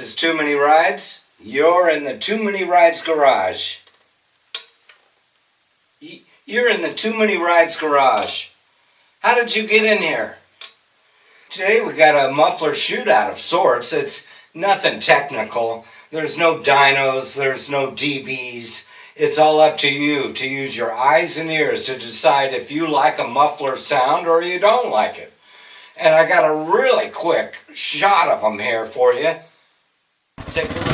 is Too Many Rides. You're in the Too Many Rides garage. You're in the Too Many Rides garage. How did you get in here? Today we got a muffler shootout of sorts. It's nothing technical. There's no dynos, there's no DBs. It's all up to you to use your eyes and ears to decide if you like a muffler sound or you don't like it. And I got a really quick shot of them here for you. Take a look.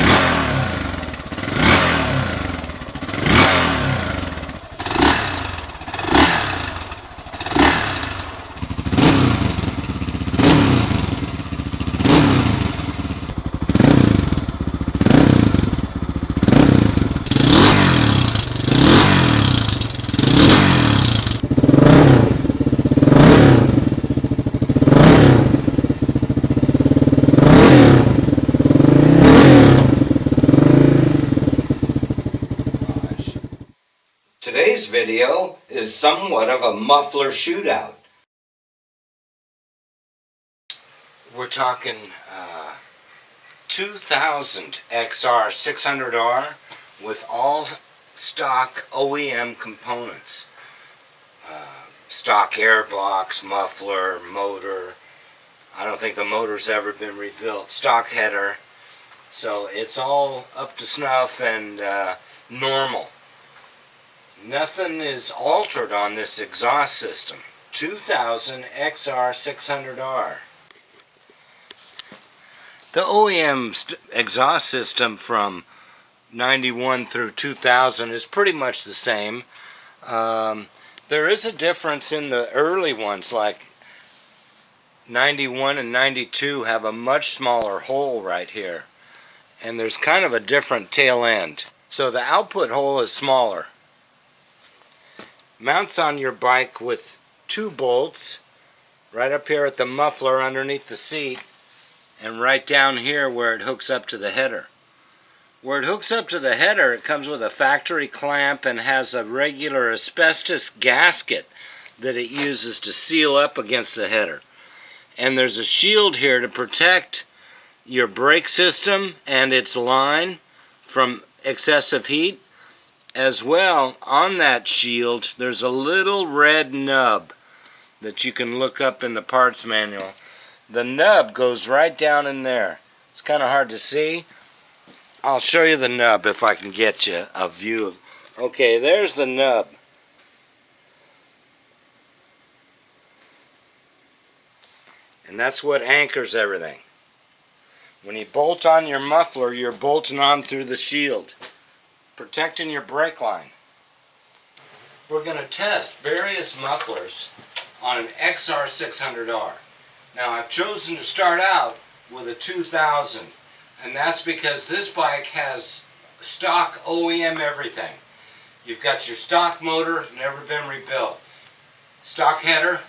Today's video is somewhat of a muffler shootout. We're talking 2000 XR600R with all stock OEM components. Stock air box, muffler, motor. I don't think the motor's ever been rebuilt. Stock header. So it's all up to snuff and normal. Nothing is altered on this exhaust system. 2000 XR600R. The OEM exhaust system from 91 through 2000 is pretty much the same. There is a difference in the early ones, like 91 and 92 have a much smaller hole right here. And there's kind of a different tail end. So the output hole is smaller. Mounts on your bike with 2 bolts right up here at the muffler underneath the seat and right down here where it hooks up to the header. Where it hooks up to the header, it comes with a factory clamp and has a regular asbestos gasket that it uses to seal up against the header. And there's a shield here to protect your brake system and its line from excessive heat. As well, on that shield, there's a little red nub that you can look up in the parts manual. The nub goes right down in there. It's kind of hard to see. I'll show you the nub if I can get you a view of. Okay, there's the nub. And that's what anchors everything. When you bolt on your muffler, you're bolting on through the shield, protecting your brake line. We're going to test various mufflers on an XR600R. Now I've chosen to start out with a 2000, and that's because this bike has stock OEM everything. You've got your stock motor, never been rebuilt. Stock header,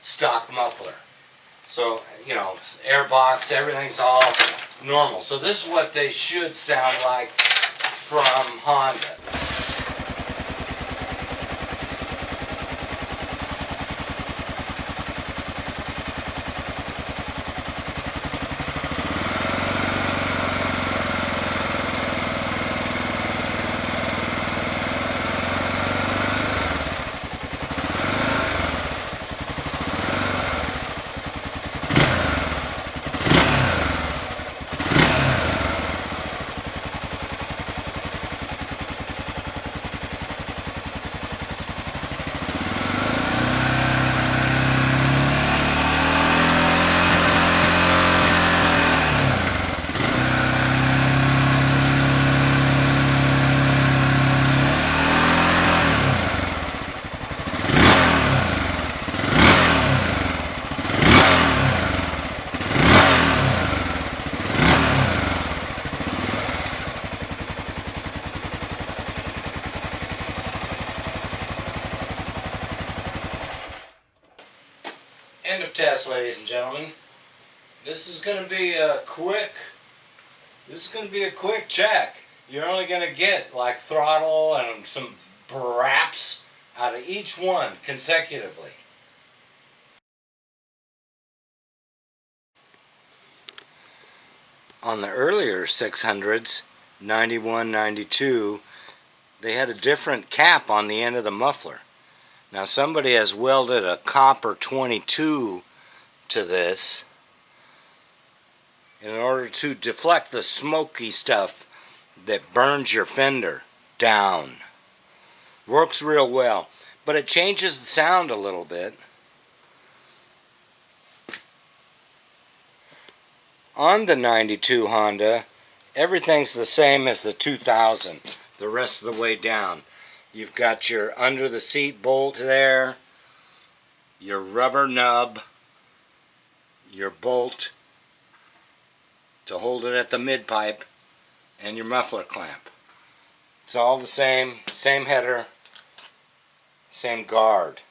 stock muffler. So, you know, airbox, everything's all normal. So this is what they should sound like from Honda. End of test, ladies and gentlemen. This is going to be a quick check. You're only going to get like throttle and some braps out of each one consecutively. on the earlier 600s, 91, 92, they had a different cap on the end of the muffler. Now somebody has welded a copper 22 to this in order to deflect the smoky stuff that burns your fender down. Works real well, but it changes the sound a little bit. On the 92 Honda, everything's the same as the 2000, the rest of the way down. You've got your under the seat bolt there, your rubber nub, your bolt to hold it at the mid pipe, and your muffler clamp. It's all the same header, same guard.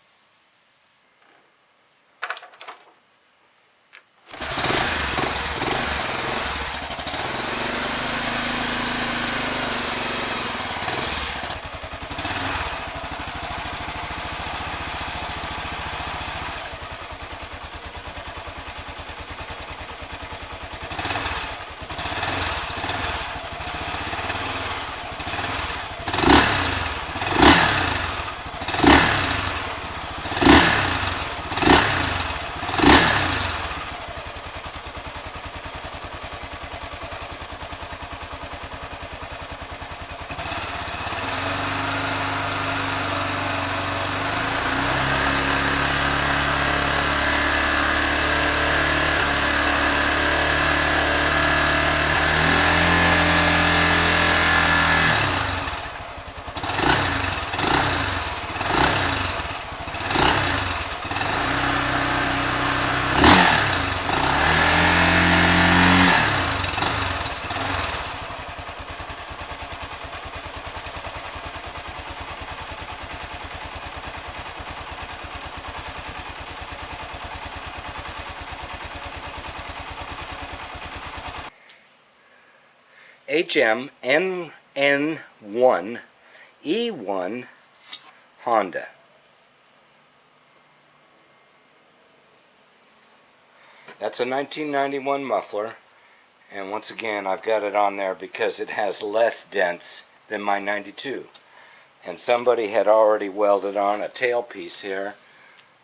HMNN1E1 Honda. That's a 1991 muffler, and once again I've got it on there because it has less dents than my 92. And somebody had already welded on a tailpiece here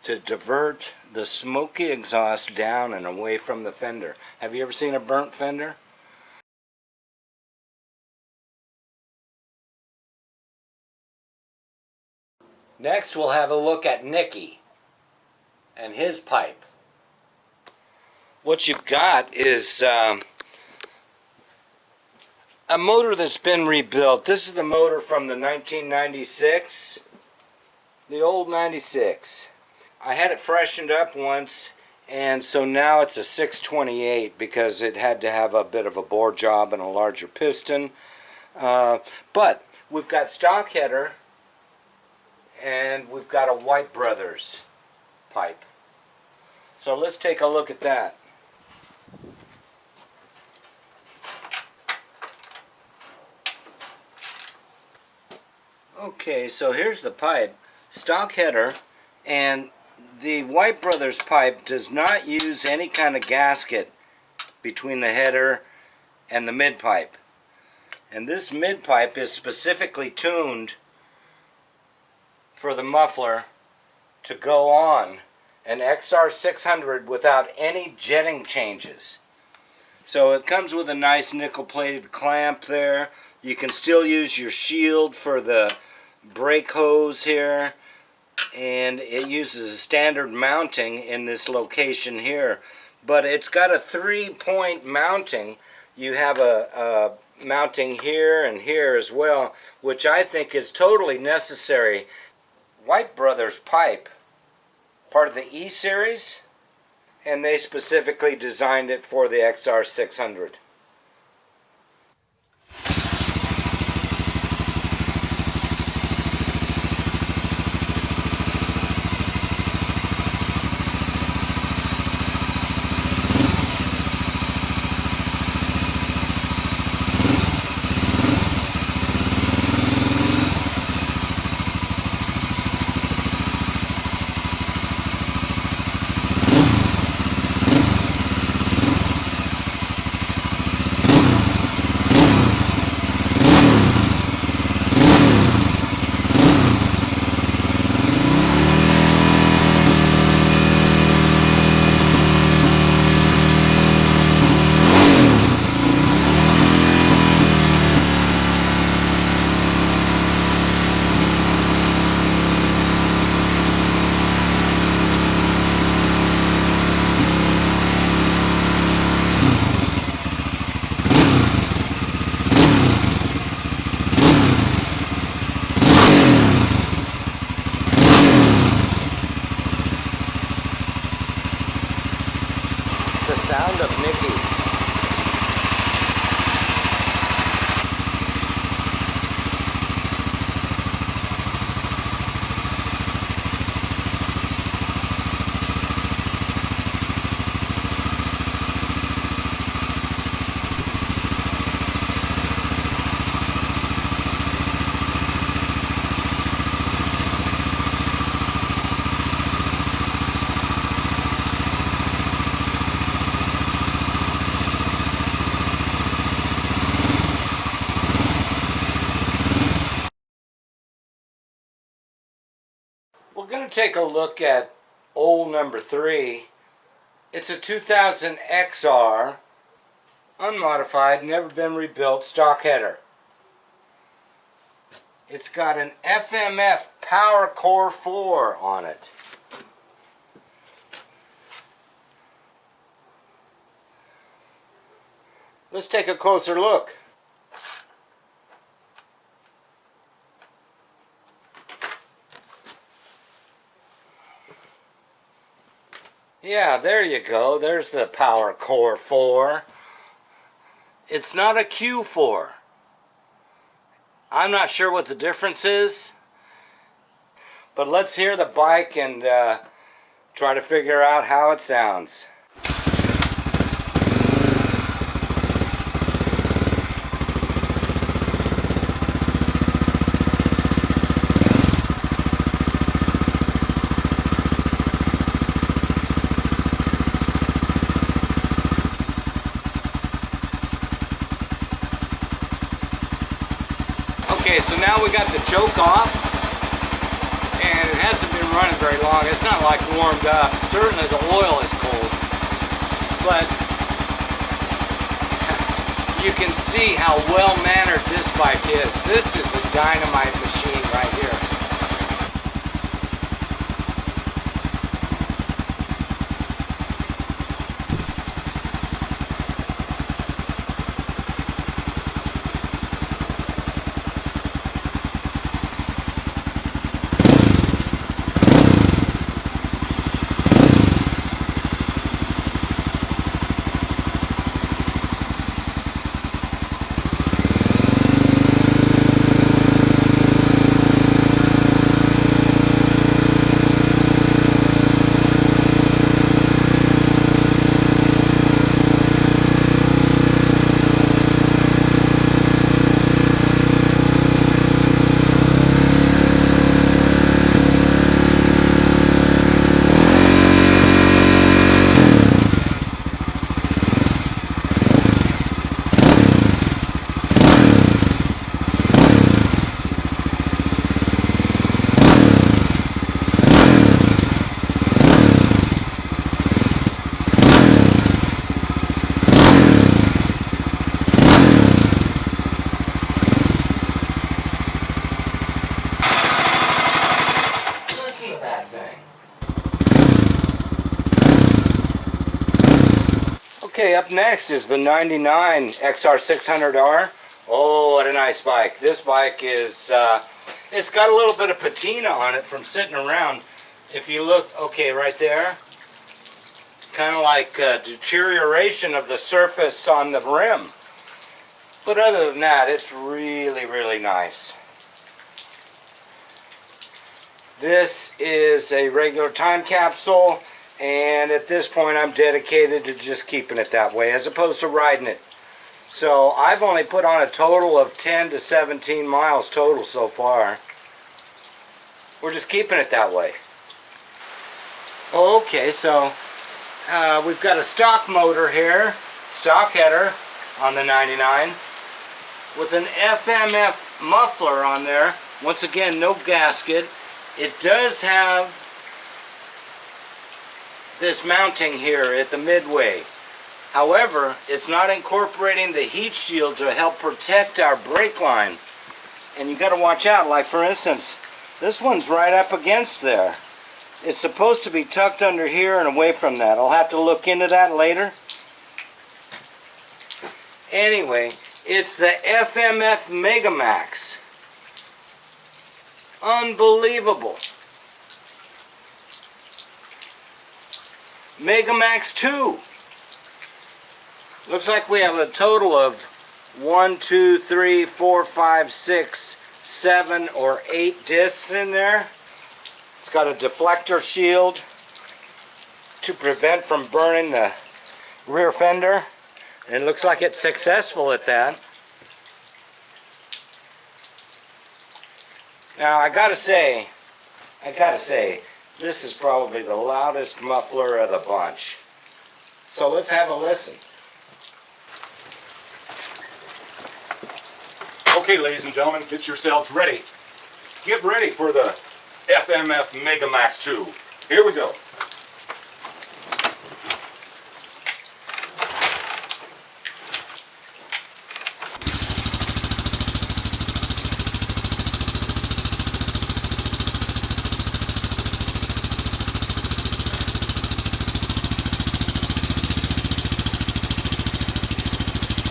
to divert the smoky exhaust down and away from the fender. Have you ever seen a burnt fender? Next we'll have a look at Nicky and his pipe. What you've got is a motor that's been rebuilt. This is the motor from the 1996, the old 96. I had it freshened up once, and so now it's a 628 because it had to have a bit of a bore job and a larger piston. But we've got stock header, and we've got a White Brothers pipe. So let's take a look at that. Okay, so here's the pipe, stock header, and the White Brothers pipe does not use any kind of gasket between the header and the mid pipe. And this mid pipe is specifically tuned for the muffler to go on an XR600 without any jetting changes. So it comes with a nice nickel plated clamp there. You can still use your shield for the brake hose here, and it uses a standard mounting in this location here, but it's got a 3-point mounting. You have a mounting here and here as well, which I think is totally necessary. White Brothers pipe, part of the E series, and they specifically designed it for the XR600. going to take a look at old number 3. It's a 2000 XR, unmodified, never been rebuilt, stock header. It's got an FMF PowerCore 4 on it. Let's take a closer look. Yeah, there you go. There's the PowerCore 4. It's not a Q4. I'm not sure what the difference is, but let's hear the bike and try to figure out how it sounds. Okay, so now we got the choke off, and it hasn't been running very long. It's not like warmed up. Certainly the oil is cold, but you can see how well-mannered this bike is. This is a dynamite machine right here. Okay, up next is the 99 xr600r. Oh, what a nice bike. This bike is, it's got a little bit of patina on it from sitting around. If you look, okay, right there, kind of like deterioration of the surface on the rim. But other than that, it's really, really nice. This is a regular time capsule, and at this point I'm dedicated to just keeping it that way as opposed to riding it. So I've only put on a total of 10 to 17 miles total so far. We're just keeping it that way. Okay, so we've got a stock motor here, stock header on the 99 with an FMF muffler on there. Once again, no gasket. It does have this mounting here at the midway. However, it's not incorporating the heat shield to help protect our brake line. And you got to watch out. Like for instance, this one's right up against there. It's supposed to be tucked under here and away from that. I'll have to look into that later. Anyway, it's the FMF MegaMax. Unbelievable. MegaMax 2. Looks like we have a total of 1, 2, 3, 4, 5, 6, 7, or 8 discs in there. It's got a deflector shield to prevent from burning the rear fender. And it looks like it's successful at that. Now I gotta say, this is probably the loudest muffler of the bunch. So let's have a listen. Okay, ladies and gentlemen, get yourselves ready. Get ready for the FMF MegaMax 2. Here we go.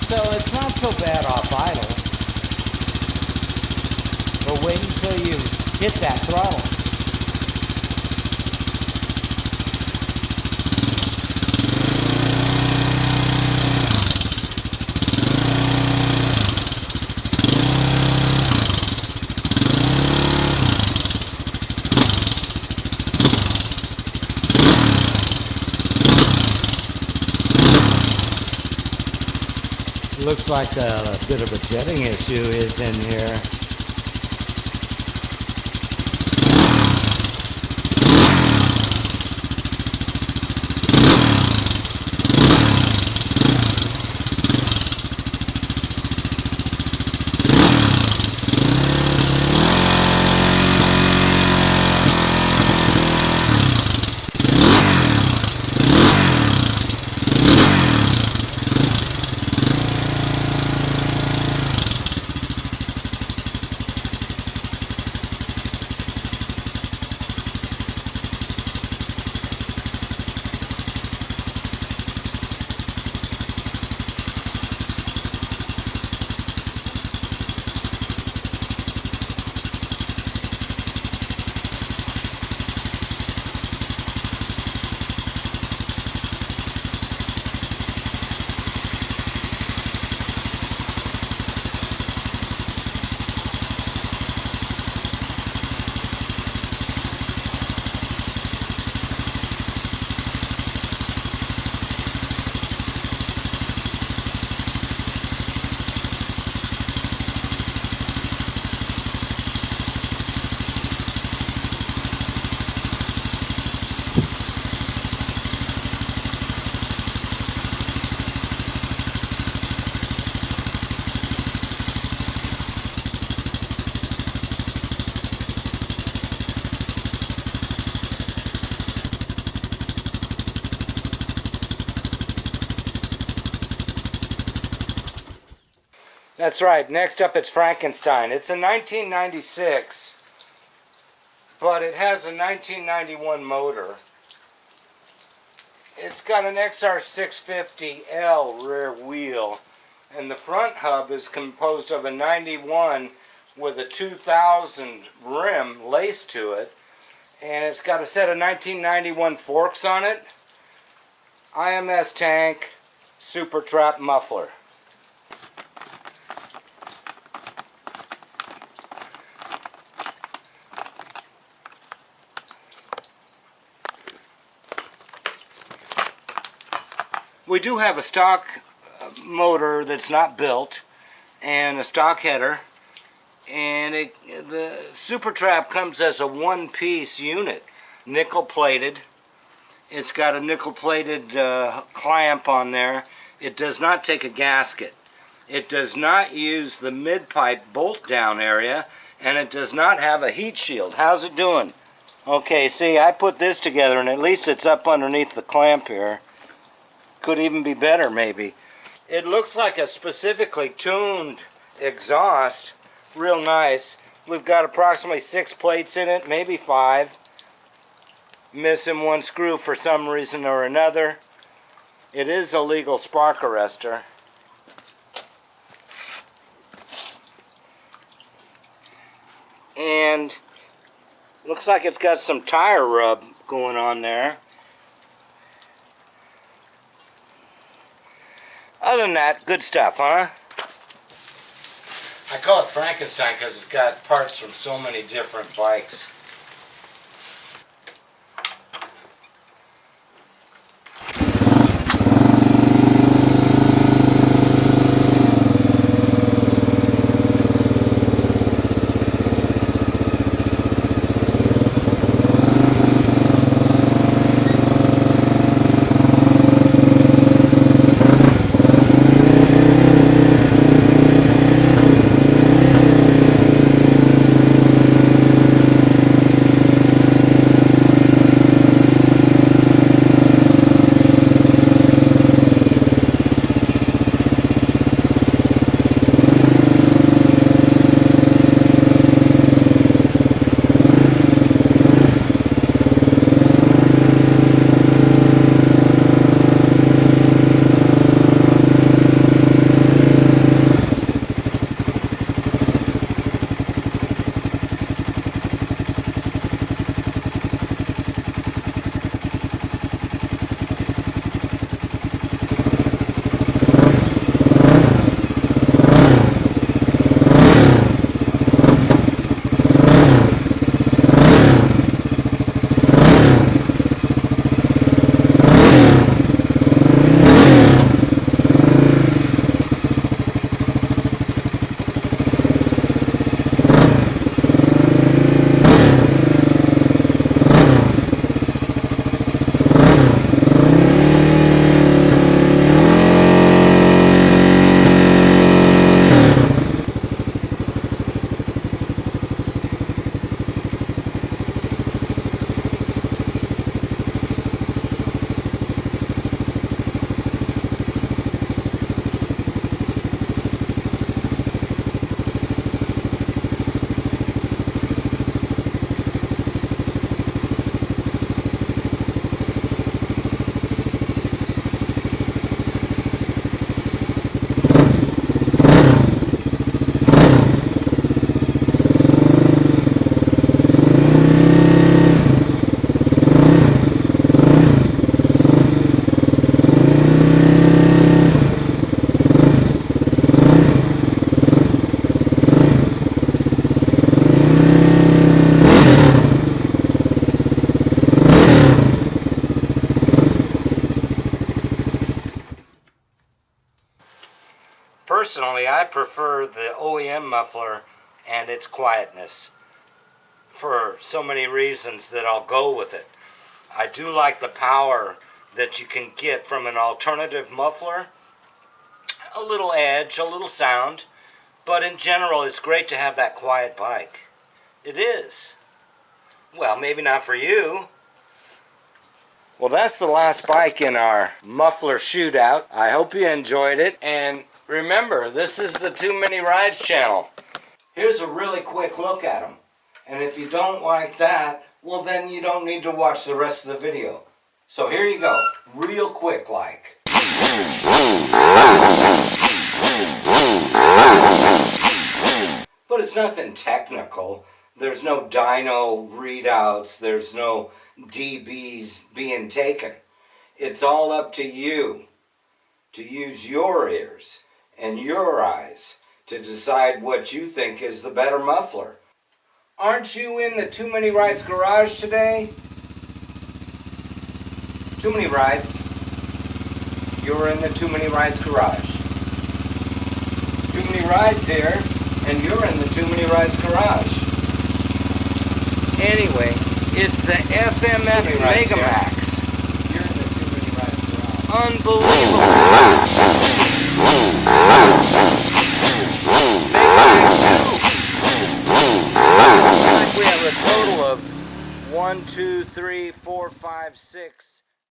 So it's not so bad off idle, but wait until you hit that throttle. Looks like a bit of a jetting issue is in here. That's right. Next up, it's Frankenstein. It's a 1996, but it has a 1991 motor. It's got an XR600r rear wheel, and the front hub is composed of a 91 with a 2000 rim laced to it, and it's got a set of 1991 forks on it, IMS tank, SuperTrapp muffler. We do have a stock motor that's not built and a stock header, and the SuperTrapp comes as a one-piece unit, nickel plated. It's got a nickel plated clamp on there. It does not take a gasket. It does not use the mid-pipe bolt down area, and it does not have a heat shield. How's it doing? Okay, see, I put this together and at least it's up underneath the clamp here. Could even be better, maybe. It looks like a specifically tuned exhaust. Real nice. We've got approximately 6 plates in it, maybe 5. Missing one screw for some reason or another. It is a legal spark arrestor. And looks like it's got some tire rub going on there. Other than that, good stuff, huh? I call it Frankenstein because it's got parts from so many different bikes. Personally, I prefer the OEM muffler and its quietness for so many reasons that I'll go with it. I do like the power that you can get from an alternative muffler. A little edge, a little sound, but in general it's great to have that quiet bike. It is. Well, maybe not for you. Well, that's the last bike in our muffler shootout. I hope you enjoyed it, and remember, this is the Too Many Rides channel. Here's a really quick look at them, and if you don't like that, well then you don't need to watch the rest of the video. So here you go, real quick like. But it's nothing technical. There's no dyno readouts. There's no dBs being taken. It's all up to you to use your ears and your eyes to decide what you think is the better muffler. Aren't you in the Too Many Rides garage today? Too Many Rides. You're in the Too Many Rides garage. Too Many Rides here, and you're in the Too Many Rides garage. Anyway, it's the FMF MegaMax. You're in the Too Many Rides garage. Unbelievable. MegaMax 2. Looks like we have a total of 1, 2, 3, 4, 5, 6.